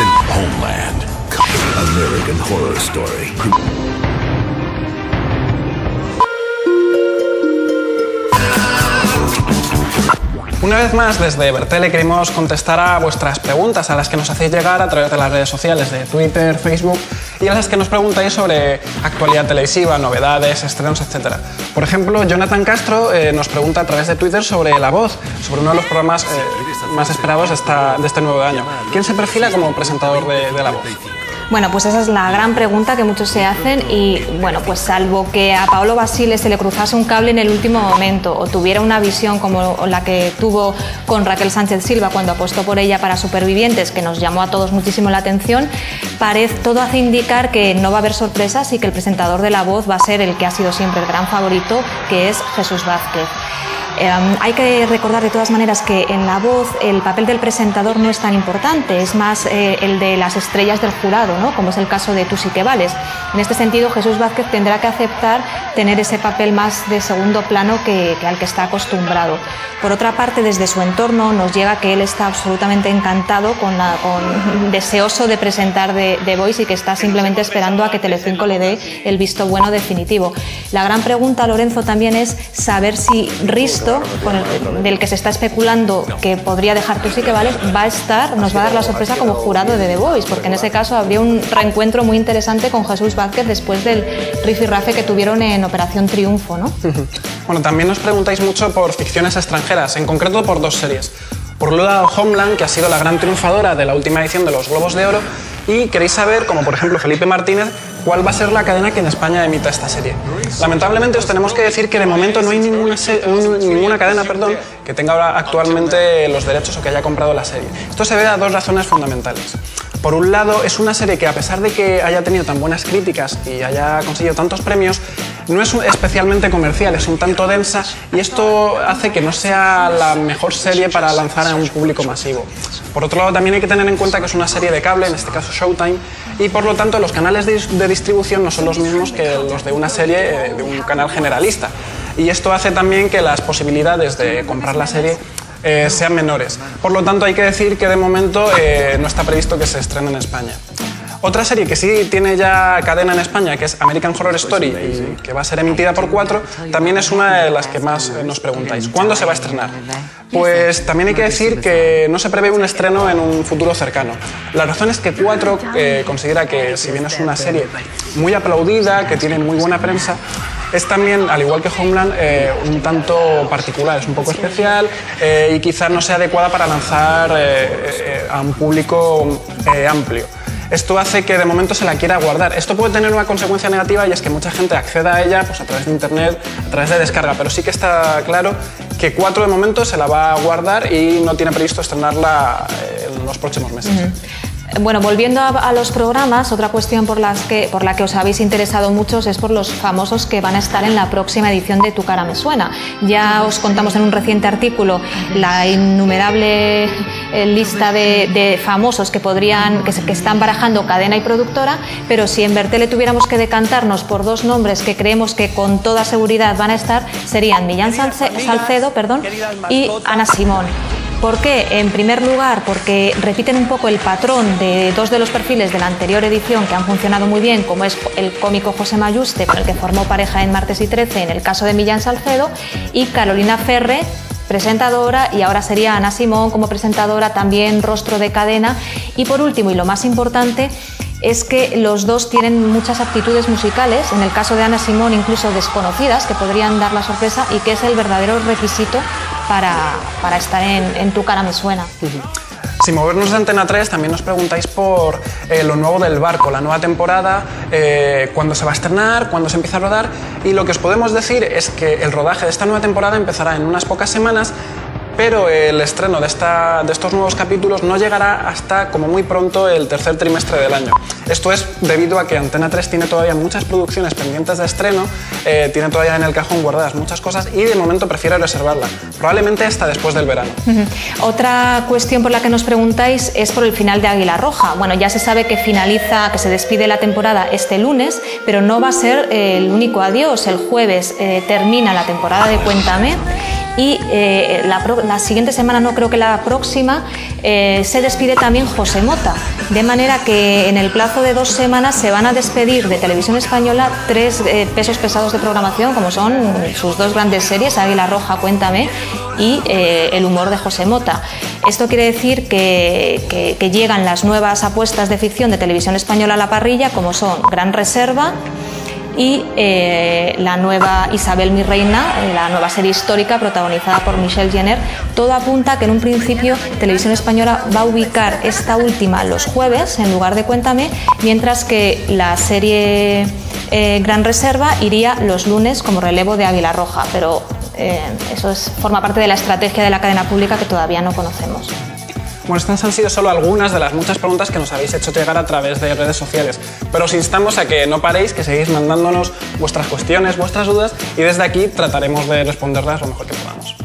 en Homeland, American Horror Story. Una vez más, desde Bertele queremos contestar a vuestras preguntas, a las que nos hacéis llegar a través de las redes sociales de Twitter, Facebook y a las que nos preguntáis sobre actualidad televisiva, novedades, estrenos, etc. Por ejemplo, Jonathan Castro nos pregunta a través de Twitter sobre La Voz, sobre uno de los programas más esperados de este nuevo año. ¿Quién se perfila como presentador de La Voz? Bueno, pues esa es la gran pregunta que muchos se hacen y, bueno, pues salvo que a Paolo Basile se le cruzase un cable en el último momento o tuviera una visión como la que tuvo con Raquel Sánchez Silva cuando apostó por ella para Supervivientes, que nos llamó a todos muchísimo la atención, todo hace indicar que no va a haber sorpresas y que el presentador de La Voz va a ser el que ha sido siempre el gran favorito, que es Jesús Vázquez. Hay que recordar de todas maneras que en La Voz el papel del presentador no es tan importante, es más el de las estrellas del jurado, ¿no? Como es el caso de Tú sí que vales. En este sentido, Jesús Vázquez tendrá que aceptar tener ese papel más de segundo plano que al que está acostumbrado. Por otra parte, desde su entorno nos llega que él está absolutamente encantado, deseoso de presentar The Voice y que está simplemente esperando a que Telecinco le dé el visto bueno definitivo. La gran pregunta, Lorenzo, también es saber si Risto, del que se está especulando que podría dejar Tú sí que vales, nos va a dar la sorpresa como jurado de The Voice, porque en ese caso habría un reencuentro muy interesante con Jesús Vázquez después del rifirrafe que tuvieron en Operación Triunfo, ¿no? Bueno, también nos preguntáis mucho por ficciones extranjeras, en concreto por dos series. Por un lado, Homeland, que ha sido la gran triunfadora de la última edición de los Globos de Oro, y queréis saber, como por ejemplo Felipe Martínez, cuál va a ser la cadena que en España emita esta serie. Lamentablemente os tenemos que decir que de momento no hay ninguna cadena que tenga ahora actualmente los derechos o que haya comprado la serie. Esto se debe a dos razones fundamentales. Por un lado, es una serie que, a pesar de que haya tenido tan buenas críticas y haya conseguido tantos premios, no es especialmente comercial, es un tanto densa y esto hace que no sea la mejor serie para lanzar a un público masivo. Por otro lado, también hay que tener en cuenta que es una serie de cable, en este caso Showtime, y por lo tanto los canales de distribución no son los mismos que los de una serie de un canal generalista. Y esto hace también que las posibilidades de comprar la serie sean menores. Por lo tanto, hay que decir que de momento no está previsto que se estrene en España. Otra serie que sí tiene ya cadena en España, que es American Horror Story, y que va a ser emitida por 4, también es una de las que más nos preguntáis. ¿Cuándo se va a estrenar? Pues también hay que decir que no se prevé un estreno en un futuro cercano. La razón es que 4 considera que, si bien es una serie muy aplaudida, que tiene muy buena prensa, es también, al igual que Homeland, un tanto particular, es un poco especial y quizás no sea adecuada para lanzar a un público amplio. Esto hace que de momento se la quiera guardar. Esto puede tener una consecuencia negativa y es que mucha gente acceda a ella pues, a través de internet, a través de descarga, pero sí que está claro que 4 de momento se la va a guardar y no tiene previsto estrenarla en los próximos meses. Bueno, volviendo a los programas, otra cuestión por la que os habéis interesado muchos es por los famosos que van a estar en la próxima edición de Tu cara me suena. Ya os contamos en un reciente artículo la innumerable lista de famosos que están barajando cadena y productora, pero si en Bertele tuviéramos que decantarnos por dos nombres que creemos que con toda seguridad van a estar, serían Millán Salcedo y Ana Simón. ¿Por qué? En primer lugar, porque repiten un poco el patrón de dos de los perfiles de la anterior edición que han funcionado muy bien, como es el cómico José Mayuste, con el que formó pareja en Martes y 13 en el caso de Millán Salcedo, y Carolina Ferre, presentadora, y ahora sería Ana Simón como presentadora, también rostro de cadena. Y por último, y lo más importante, es que los dos tienen muchas aptitudes musicales, en el caso de Ana Simón incluso desconocidas, que podrían dar la sorpresa y que es el verdadero requisito para estar en Tu cara me suena. Sin movernos de Antena 3, también nos preguntáis por lo nuevo del Barco, la nueva temporada, cuándo se va a estrenar, cuándo se empieza a rodar, y lo que os podemos decir es que el rodaje de esta nueva temporada empezará en unas pocas semanas, pero el estreno de estos nuevos capítulos no llegará hasta como muy pronto el tercer trimestre del año. Esto es debido a que Antena 3 tiene todavía muchas producciones pendientes de estreno, tiene todavía en el cajón guardadas muchas cosas y de momento prefiere reservarla, probablemente hasta después del verano. Otra cuestión por la que nos preguntáis es por el final de Águila Roja. Bueno, ya se sabe que se despide la temporada este lunes, pero no va a ser el único adiós. El jueves termina la temporada de Cuéntame. y la siguiente semana, no creo que la próxima, se despide también José Mota, de manera que en el plazo de 2 semanas se van a despedir de Televisión Española 3 pesos pesados de programación, como son sus 2 grandes series, Águila Roja, Cuéntame, y El humor de José Mota. Esto quiere decir que llegan las nuevas apuestas de ficción de Televisión Española a la parrilla, como son Gran Reserva y la nueva Isabel mi reina, la nueva serie histórica protagonizada por Michelle Jenner. Todo apunta a que en un principio Televisión Española va a ubicar esta última los jueves en lugar de Cuéntame, mientras que la serie Gran Reserva iría los lunes como relevo de Águila Roja, pero eso forma parte de la estrategia de la cadena pública que todavía no conocemos. Bueno, estas han sido solo algunas de las muchas preguntas que nos habéis hecho llegar a través de redes sociales, pero os instamos a que no paréis, que seguís mandándonos vuestras cuestiones, vuestras dudas, y desde aquí trataremos de responderlas lo mejor que podamos.